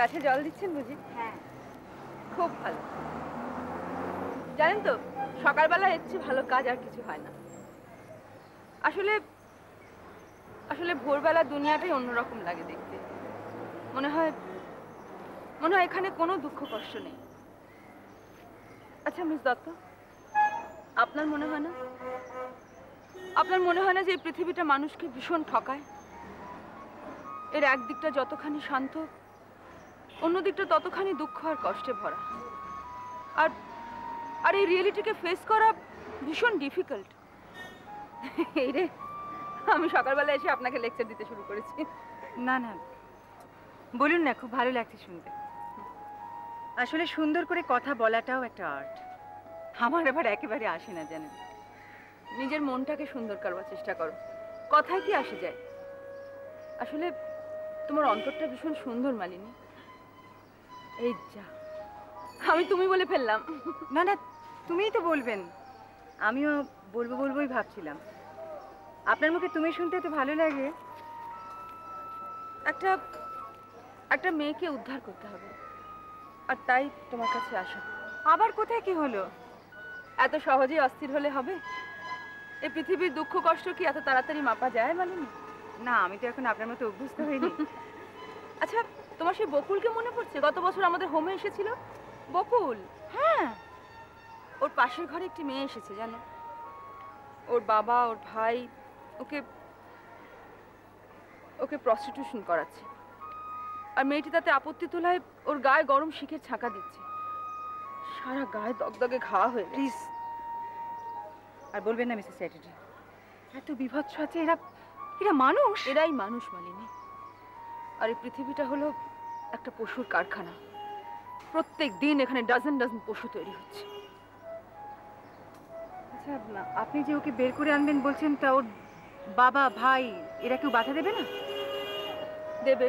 গাছে জল দিচ্ছেন বুঝি? হ্যাঁ। খুব ভালো। জানেন তো সকালবেলা এর চেয়ে ভালো কাজ আর কিছু হয় না। আসলে আসলে ভোরবেলা দুনিয়াটাই অন্যরকম লাগে দেখতে। মনে হয় এখানে কোনো দুঃখ কষ্ট নেই। আচ্ছা মিস দত্ত, আপনার মনে হয় না যে এই পৃথিবীটা মানুষকে ভীষণ ঠকায়? এর একদিকটা যতখানি শান্ত, অন্য দিকটা ততখানি দুঃখ আর কষ্টে ভরা। আর আর এই রিয়েলিটিকে ফেস করা ভীষণ ডিফিকাল্ট। এই রে, আমি সকালবেলা এসে আপনাকে লেকচার দিতে শুরু করেছি। না না, বলুন না, খুব ভালো লাগছে শুনতে। আসলে সুন্দর করে কথা বলাটাও একটা আর্ট। আমার আবার একেবারে আসে না জানেন। নিজের মনটাকে সুন্দর করবার চেষ্টা করো, কথায় কি আসে যায়। আসলে তোমার অন্তরটা ভীষণ সুন্দর মালিনী। এই যা, আমি তুমি বলে ফেললাম। না না, তুমিই তো বলবেন। আমিও বলবোই ভাবছিলাম। আপনার মুখে তুমি শুনতে তো ভালো লাগে। একটা মেয়েকে উদ্ধার করতে হবে, আর তাই তোমার কাছে আসা। আবার কোথায় কি হলো? এত সহজেই অস্থির হলে হবে? এই পৃথিবীর দুঃখ কষ্ট কি এত তাড়াতাড়ি মাপা যায় মালিনী? না, আমি তো এখন আপনার মতো অভ্যস্ত হইনি। আচ্ছা, তোমার সেই বকুলকে মনে পড়ছে? গত বছর আমাদের হোমে এসেছিল বকুল। হ্যাঁ, ওর পাশের ঘরে একটি মেয়ে এসেছে জানো। ওর বাবা ওর ভাই ওকে ওকে প্রস্টিটিউশন করাচ্ছে, আর মেয়েটি তাতে আপত্তি তোলায় ওর গায়ে গরম শিখের ছাঁকা দিচ্ছে। সারা গায়ে দগদগে ঘা হয়ে। প্লিজ আর বলবেন না মিসেস চ্যাটার্জি। এত বিভৎস আছে এরা। এরা মানুষ? এরাই মানুষ মালিনী। আর এই পৃথিবীটা হলো একটা পশুর কারখানা। প্রত্যেক দিন এখানে ডজন পশু তৈরি হচ্ছে। আচ্ছা, আপনি যে ওকে বের করে আনবেন বলছেন, তা ওর বাবা ভাই এরা কেউ বাধা দেবে না? দেবে,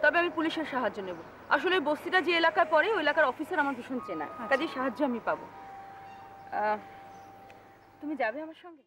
তবে আমি পুলিশের সাহায্য নেব। আসলে বস্তিটা যে এলাকায় পড়ে ওই এলাকার অফিসার আমার ভীষণ চেনা, কাজে সাহায্য আমি পাবো। তুমি যাবে আমার সঙ্গে?